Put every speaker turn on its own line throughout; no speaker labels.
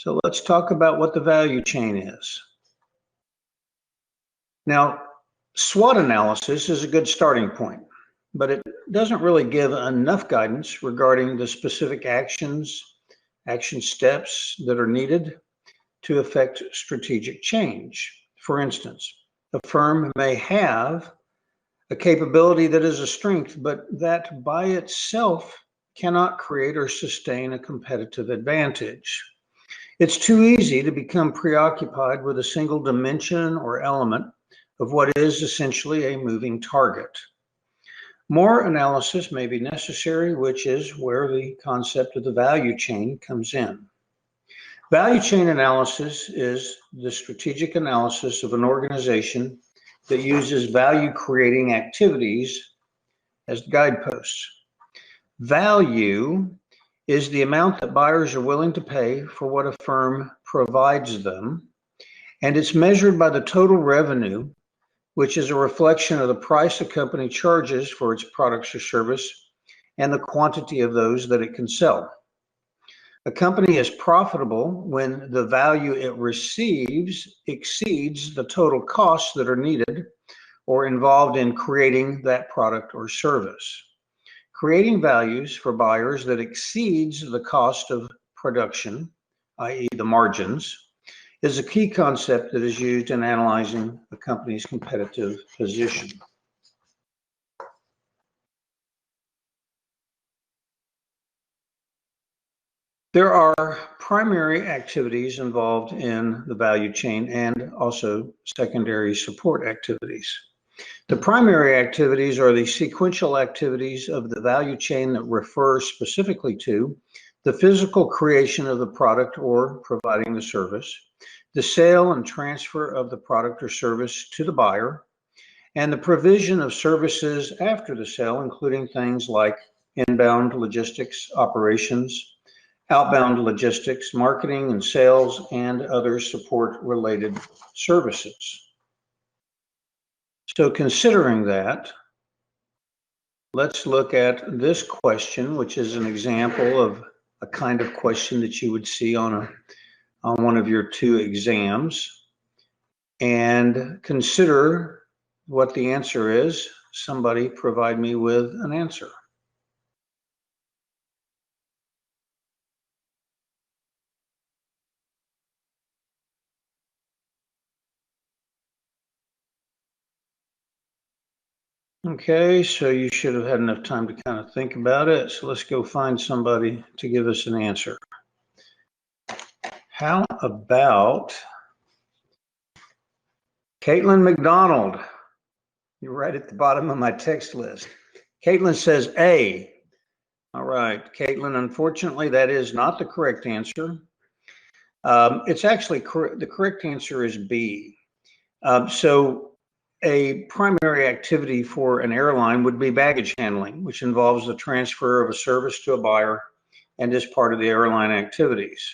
So let's talk about what the value chain is. Now, SWOT analysis is a good starting point, but it doesn't really give enough guidance regarding the specific action steps that are needed to affect strategic change. For instance, a firm may have a capability that is a strength, but that by itself cannot create or sustain a competitive advantage. It's too easy to become preoccupied with a single dimension or element of what is essentially a moving target. More analysis may be necessary, which is where the concept of the value chain comes in. Value chain analysis is the strategic analysis of an organization that uses value-creating activities as guideposts. Value is the amount that buyers are willing to pay for what a firm provides them, and it's measured by the total revenue, which is a reflection of the price a company charges for its products or service and the quantity of those that it can sell. A company is profitable when the value it receives exceeds the total costs that are needed or involved in creating that product or service. Creating values for buyers that exceeds the cost of production, i.e. the margins, is a key concept that is used in analyzing a company's competitive position. There are primary activities involved in the value chain and also secondary support activities. The primary activities are the sequential activities of the value chain that refer specifically to the physical creation of the product or providing the service, the sale and transfer of the product or service to the buyer, and the provision of services after the sale, including things like inbound logistics operations, outbound logistics, marketing and sales, and other support-related services. So considering that, let's look at this question, which is an example of a kind of question that you would see on one of your 2 exams, and consider what the answer is. Somebody provide me with an answer. Okay, so you should have had enough time to kind of think about it. So let's go find somebody to give us an answer. How about Caitlin McDonald? You're right at the bottom of my text list. Caitlin says A. All right, Caitlin, unfortunately, that is not the correct answer. It's actually the correct answer is B. So a primary activity for an airline would be baggage handling, which involves the transfer of a service to a buyer and is part of the airline activities.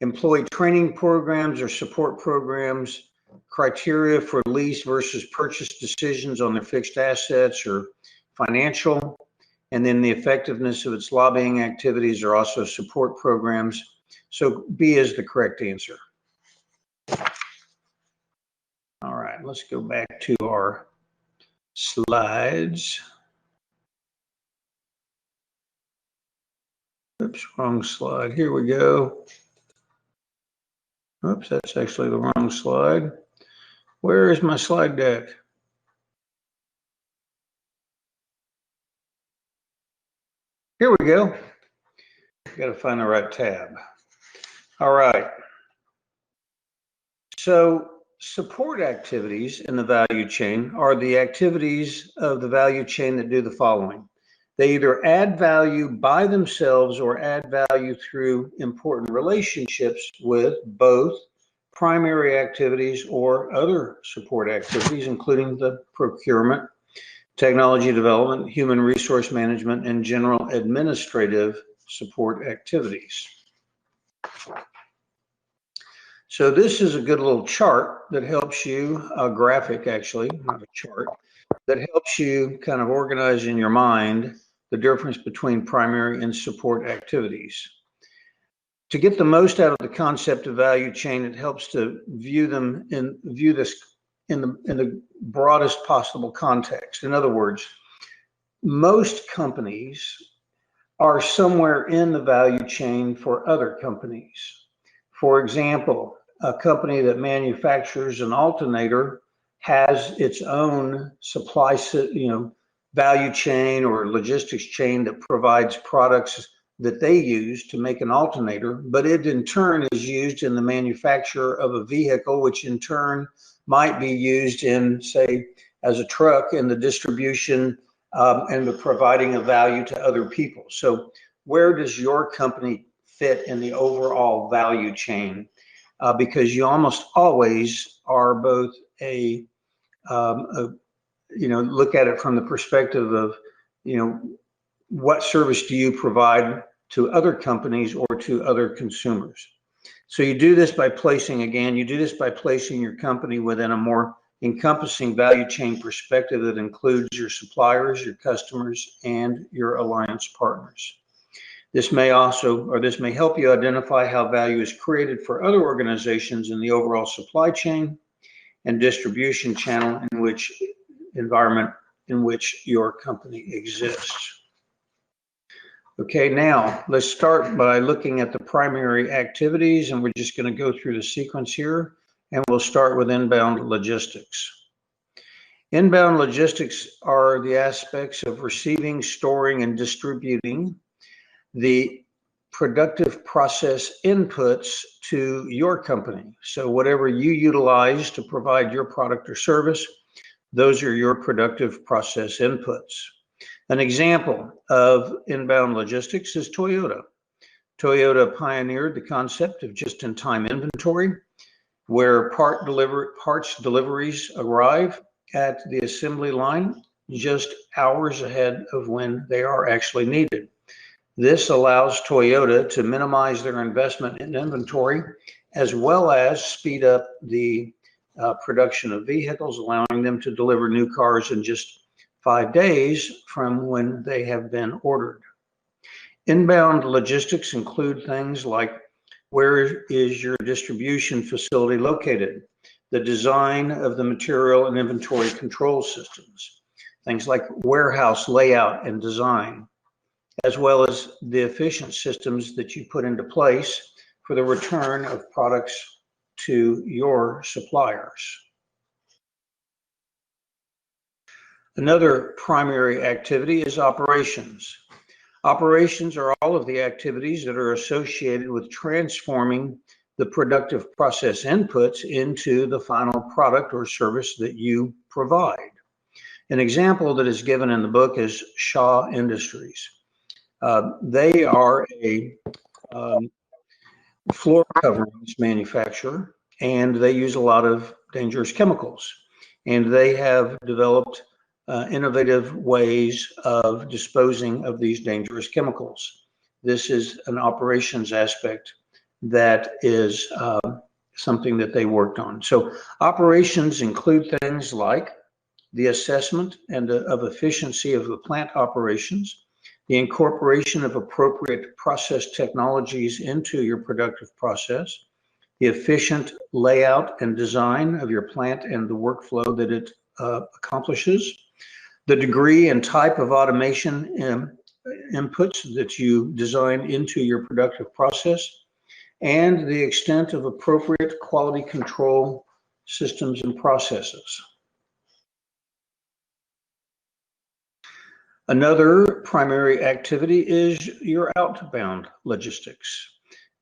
Employee training programs or support programs, criteria for lease versus purchase decisions on their fixed assets or financial, and then the effectiveness of its lobbying activities are also support programs. So B is the correct answer. All right, let's go back to our slides. Oops, wrong slide. Here we go. Oops, that's actually the wrong slide. Where is my slide deck? Here we go. Got to find the right tab. All right. So support activities in the value chain are the activities of the value chain that do the following. They either add value by themselves or add value through important relationships with both primary activities or other support activities, including the procurement, technology development, human resource management, and general administrative support activities. So this is a good little chart that helps you, a graphic actually, not a chart, that helps you kind of organize in your mind the difference between primary and support activities. To get the most out of the concept of value chain, it helps to view this in the broadest possible context. In other words, most companies are somewhere in the value chain for other companies. For example, a company that manufactures an alternator has its own supply, value chain or logistics chain that provides products that they use to make an alternator, but it in turn is used in the manufacture of a vehicle, which in turn might be used in, say, as a truck in the distribution and the providing of value to other people. So where does your company fit in the overall value chain? Because you almost always are both look at it from the perspective of, what service do you provide to other companies or to other consumers? So you do this by placing your company within a more encompassing value chain perspective that includes your suppliers, your customers, and your alliance partners. This may help you identify how value is created for other organizations in the overall supply chain and distribution channel environment in which your company exists. Okay, now let's start by looking at the primary activities, and we're just going to go through the sequence here, and we'll start with inbound logistics. Inbound logistics are the aspects of receiving, storing, and distributing the productive process inputs to your company. So whatever you utilize to provide your product or service, those are your productive process inputs. An example of inbound logistics is Toyota. Toyota pioneered the concept of just-in-time inventory, where parts deliveries arrive at the assembly line just hours ahead of when they are actually needed. This allows Toyota to minimize their investment in inventory, as well as speed up the production of vehicles, allowing them to deliver new cars in just 5 days from when they have been ordered. Inbound logistics include things like, where is your distribution facility located? The design of the material and inventory control systems, things like warehouse layout and design, as well as the efficient systems that you put into place for the return of products to your suppliers. Another primary activity is operations. Operations are all of the activities that are associated with transforming the productive process inputs into the final product or service that you provide. An example that is given in the book is Shaw Industries. They are a floor coverings manufacturer, and they use a lot of dangerous chemicals. And they have developed innovative ways of disposing of these dangerous chemicals. This is an operations aspect that is something that they worked on. So operations include things like the assessment of efficiency of the plant operations, the incorporation of appropriate process technologies into your productive process, the efficient layout and design of your plant and the workflow that it accomplishes, the degree and type of automation inputs that you design into your productive process, and the extent of appropriate quality control systems and processes. Another primary activity is your outbound logistics.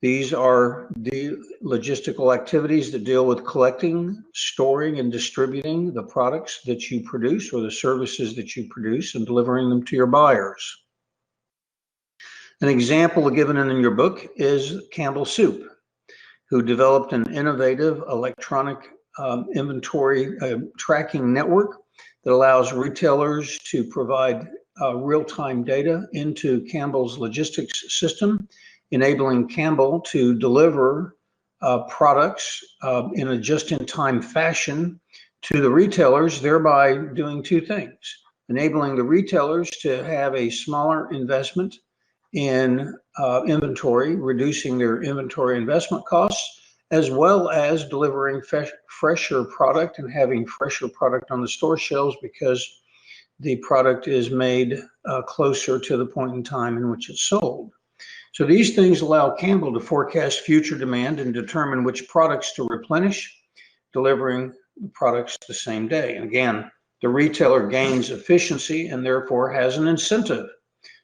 These are the logistical activities that deal with collecting, storing, and distributing the products that you produce or the services that you produce and delivering them to your buyers. An example given in your book is Campbell Soup, who developed an innovative electronic inventory tracking network that allows retailers to provide real-time data into Campbell's logistics system, enabling Campbell to deliver products in a just-in-time fashion to the retailers, thereby doing two things: enabling the retailers to have a smaller investment in inventory, reducing their inventory investment costs, as well as delivering fresher product and having fresher product on the store shelves because the product is made closer to the point in time in which it's sold. So these things allow Campbell to forecast future demand and determine which products to replenish, delivering the products the same day. And again, the retailer gains efficiency and therefore has an incentive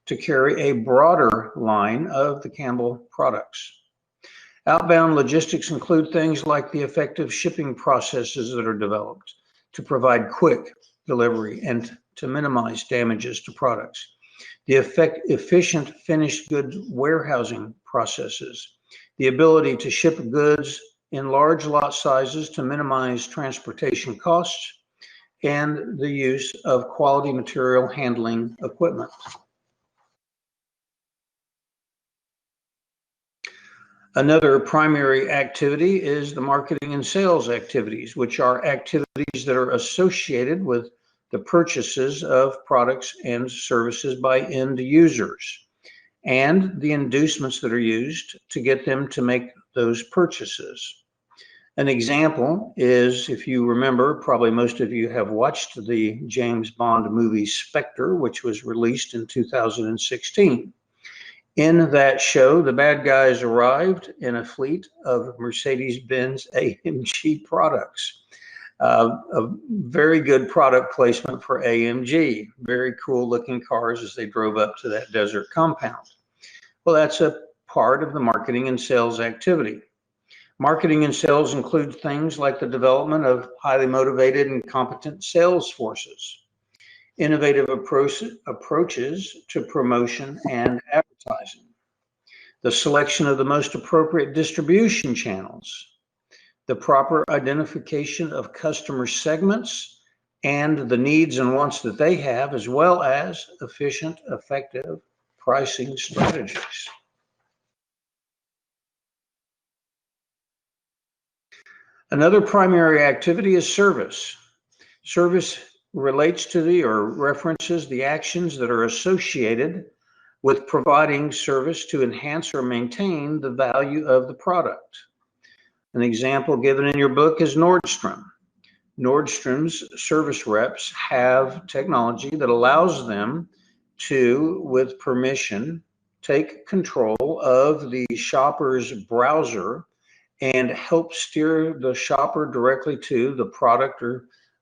to carry a broader line of the Campbell products. Outbound logistics include things like the effective shipping processes that are developed to provide quick delivery and to minimize damages to products. The efficient finished goods warehousing processes, the ability to ship goods in large lot sizes to minimize transportation costs, and the use of quality material handling equipment. Another primary activity is the marketing and sales activities, which are activities that are associated with the purchases of products and services by end users and the inducements that are used to get them to make those purchases. An example is, if you remember, probably most of you have watched the James Bond movie Spectre, which was released in 2016. In that show, the bad guys arrived in a fleet of Mercedes-Benz AMG products. A very good product placement for AMG. Very cool looking cars as they drove up to that desert compound. Well, that's a part of the marketing and sales activity. Marketing and sales include things like the development of highly motivated and competent sales forces, innovative approaches to promotion and advertising, the selection of the most appropriate distribution channels, the proper identification of customer segments and the needs and wants that they have, as well as efficient, effective pricing strategies. Another primary activity is service. Service relates to or references the actions that are associated with providing service to enhance or maintain the value of the product. An example given in your book is Nordstrom. Nordstrom's service reps have technology that allows them to, with permission, take control of the shopper's browser and help steer the shopper directly to the product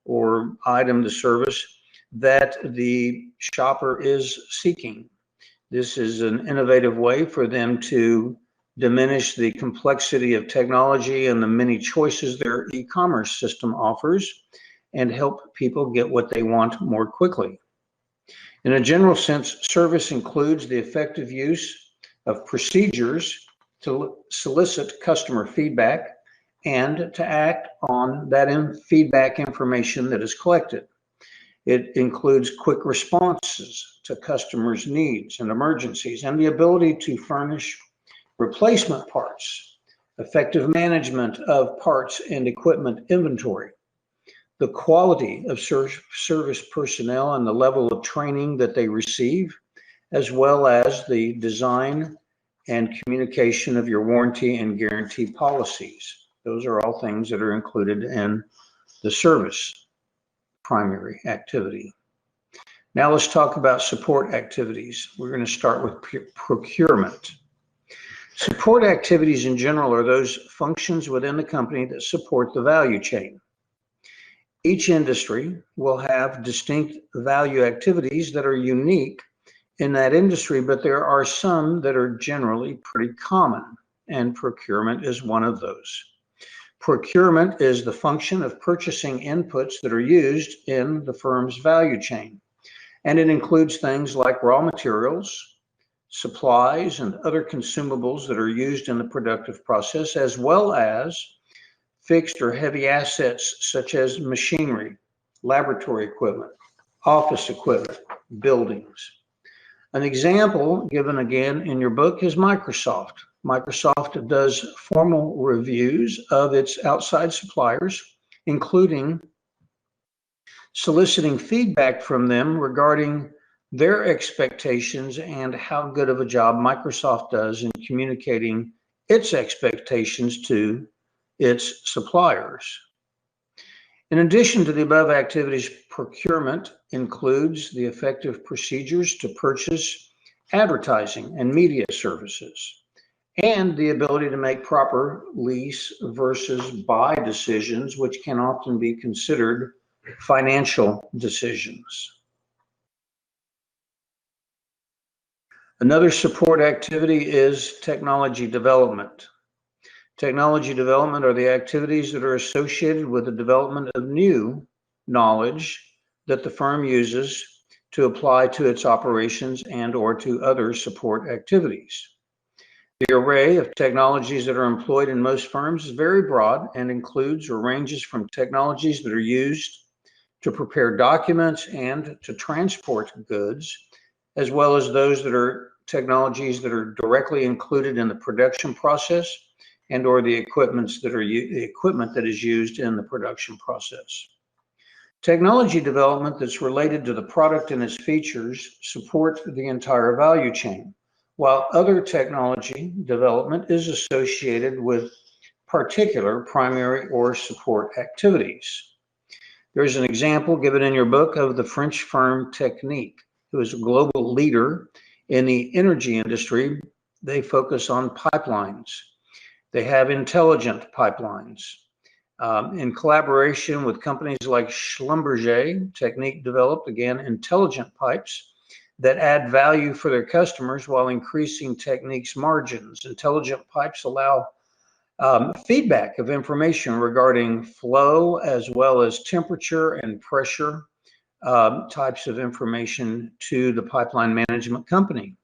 or item, the service that the shopper is seeking. This is an innovative way for them to diminish the complexity of technology and the many choices their e-commerce system offers and help people get what they want more quickly. In a general sense, service includes the effective use of procedures to solicit customer feedback and to act on that feedback information that is collected. It includes quick responses to customers' needs and emergencies and the ability to furnish replacement parts, effective management of parts and equipment inventory, the quality of service personnel and the level of training that they receive, as well as the design and communication of your warranty and guarantee policies. Those are all things that are included in the service primary activity. Now let's talk about support activities. We're going to start with procurement. Support activities in general are those functions within the company that support the value chain. Each industry will have distinct value activities that are unique in that industry, but there are some that are generally pretty common, and procurement is one of those. Procurement is the function of purchasing inputs that are used in the firm's value chain, and it includes things like raw materials, supplies, and other consumables that are used in the productive process, as well as fixed or heavy assets such as machinery, laboratory equipment, office equipment, buildings. An example given again in your book is Microsoft. Microsoft does formal reviews of its outside suppliers, including soliciting feedback from them regarding their expectations and how good of a job Microsoft does in communicating its expectations to its suppliers. In addition to the above activities, procurement includes the effective procedures to purchase advertising and media services, and the ability to make proper lease versus buy decisions, which can often be considered financial decisions. Another support activity is technology development. Technology development are the activities that are associated with the development of new knowledge that the firm uses to apply to its operations and or to other support activities. The array of technologies that are employed in most firms is very broad and includes or ranges from technologies that are used to prepare documents and to transport goods, as well as those that are technologies that are directly included in the production process and or the equipment that is used in the production process. Technology development that's related to the product and its features support the entire value chain, while other technology development is associated with particular primary or support activities. There's an example given in your book of the French firm Technique, who is a global leader in the energy industry. They focus on pipelines. They have intelligent pipelines. In collaboration with companies like Schlumberger, Technique developed, again, intelligent pipes that add value for their customers while increasing Technique's margins. Intelligent pipes allow feedback of information regarding flow as well as temperature and pressure types of information to the pipeline management company.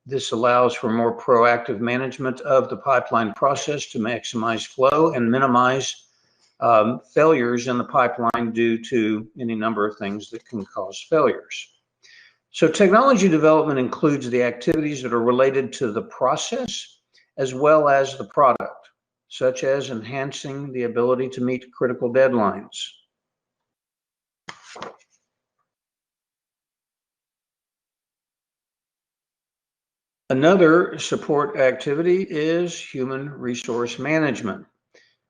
This allows for more proactive management of the pipeline process to maximize flow and minimize failures in the pipeline due to any number of things that can cause failures. So technology development includes the activities that are related to the process as well as the product, such as enhancing the ability to meet critical deadlines. Another support activity is human resource management,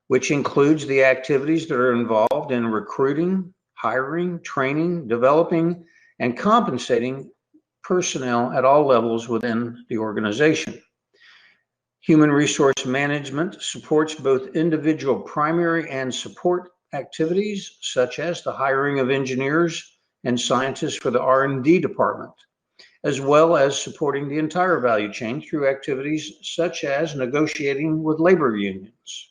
which includes the activities that are involved in recruiting, hiring, training, developing, and compensating personnel at all levels within the organization. Human resource management supports both individual primary and support activities, such as the hiring of engineers and scientists for the R&D department, as well as supporting the entire value chain through activities such as negotiating with labor unions.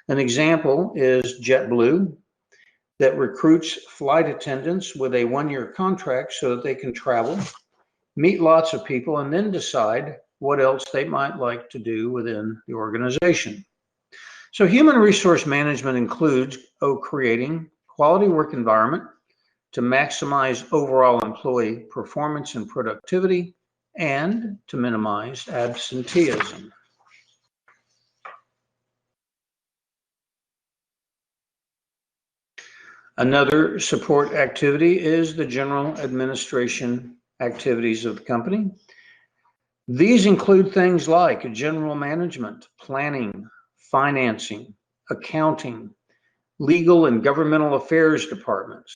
An example is JetBlue, that recruits flight attendants with a one-year contract so that they can travel, meet lots of people, and then decide what else they might like to do within the organization. So human resource management includes creating quality work environment to maximize overall employee performance and productivity and to minimize absenteeism. Another support activity is the general administration activities of the company. These include things like general management, planning, financing, accounting, legal and governmental affairs departments,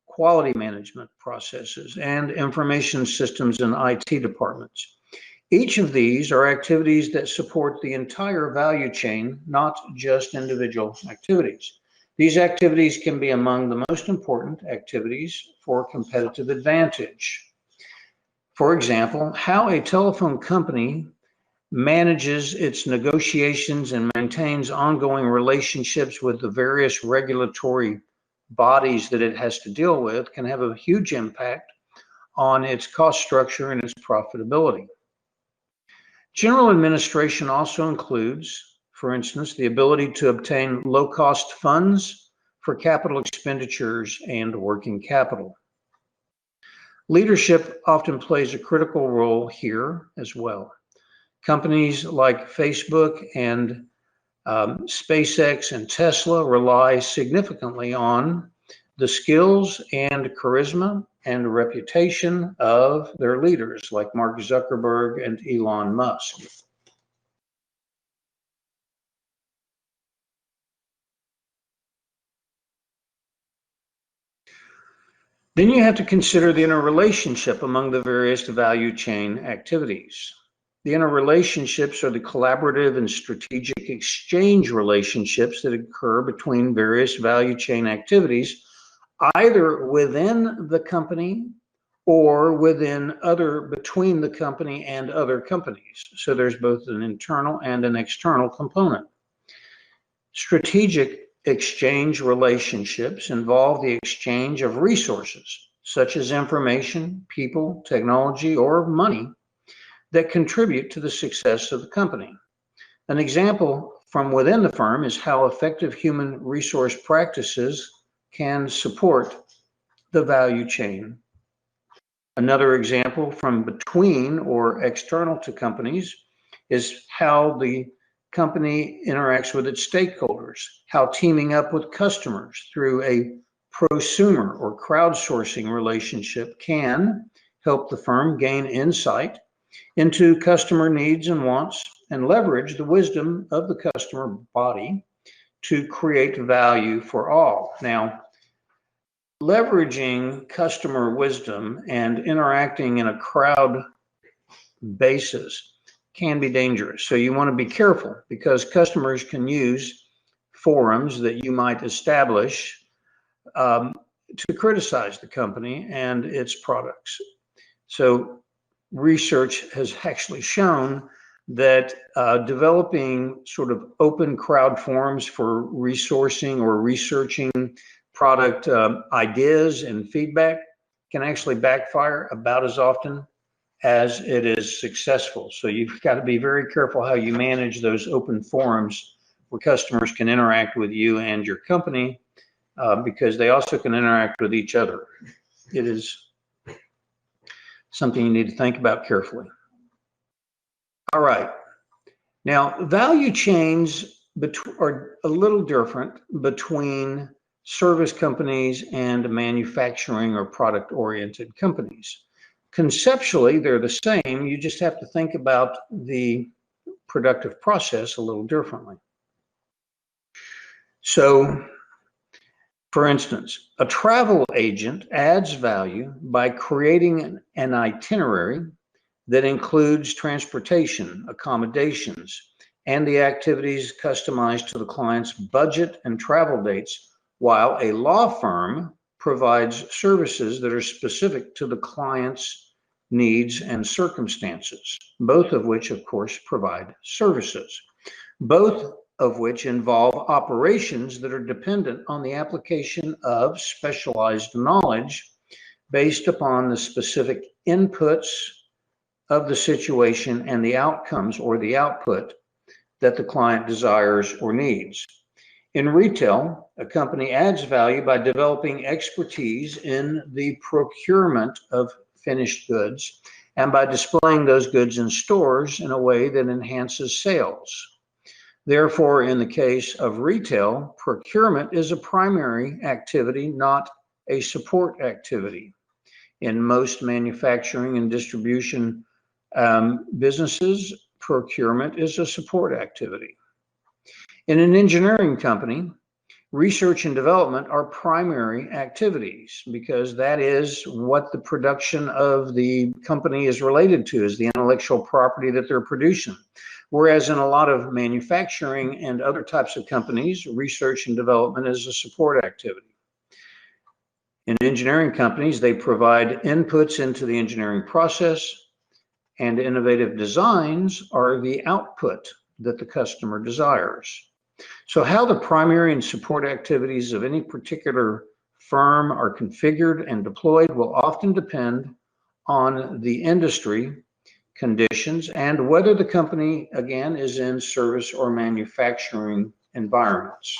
quality management processes, and information systems and IT departments. Each of these are activities that support the entire value chain, not just individual activities. These activities can be among the most important activities for competitive advantage. For example, how a telephone company manages its negotiations and maintains ongoing relationships with the various regulatory bodies that it has to deal with can have a huge impact on its cost structure and its profitability. General administration also includes, for instance, the ability to obtain low-cost funds for capital expenditures and working capital. Leadership often plays a critical role here as well. Companies like Facebook and SpaceX and Tesla rely significantly on the skills and charisma and reputation of their leaders like Mark Zuckerberg and Elon Musk. Then you have to consider the interrelationship among the various value chain activities. The interrelationships are the collaborative and strategic exchange relationships that occur between various value chain activities, either within the company or between the company and other companies. So there's both an internal and an external component. Strategic exchange relationships involve the exchange of resources, such as information, people, technology, or money, that contribute to the success of the company. An example from within the firm is how effective human resource practices can support the value chain. Another example from between or external to companies is how the company interacts with its stakeholders, how teaming up with customers through a prosumer or crowdsourcing relationship can help the firm gain insight into customer needs and wants and leverage the wisdom of the customer body to create value for all. Now, leveraging customer wisdom and interacting in a crowd basis can be dangerous. So you want to be careful because customers can use forums that you might establish to criticize the company and its products. So research has actually shown that developing sort of open crowd forums for resourcing or researching product ideas and feedback can actually backfire about as often as it is successful. So you've got to be very careful how you manage those open forums where customers can interact with you and your company because they also can interact with each other. It is something you need to think about carefully. All right. Now, value chains are a little different between service companies and manufacturing or product-oriented companies. Conceptually, they're the same. You just have to think about the productive process a little differently. So, for instance, a travel agent adds value by creating an itinerary that includes transportation, accommodations, and the activities customized to the client's budget and travel dates, while a law firm provides services that are specific to the client's needs and circumstances, both of which, of course, provide services, both of which involve operations that are dependent on the application of specialized knowledge based upon the specific inputs of the situation and the outcomes or the output that the client desires or needs. In retail, a company adds value by developing expertise in the procurement of finished goods and by displaying those goods in stores in a way that enhances sales. Therefore, in the case of retail, procurement is a primary activity, not a support activity. In most manufacturing and distribution businesses, procurement is a support activity. In an engineering company, research and development are primary activities because that is what the production of the company is related to, is the intellectual property that they're producing. Whereas in a lot of manufacturing and other types of companies, research and development is a support activity. In engineering companies, they provide inputs into the engineering process, and innovative designs are the output that the customer desires. So how the primary and support activities of any particular firm are configured and deployed will often depend on the industry conditions and whether the company, again, is in service or manufacturing environments.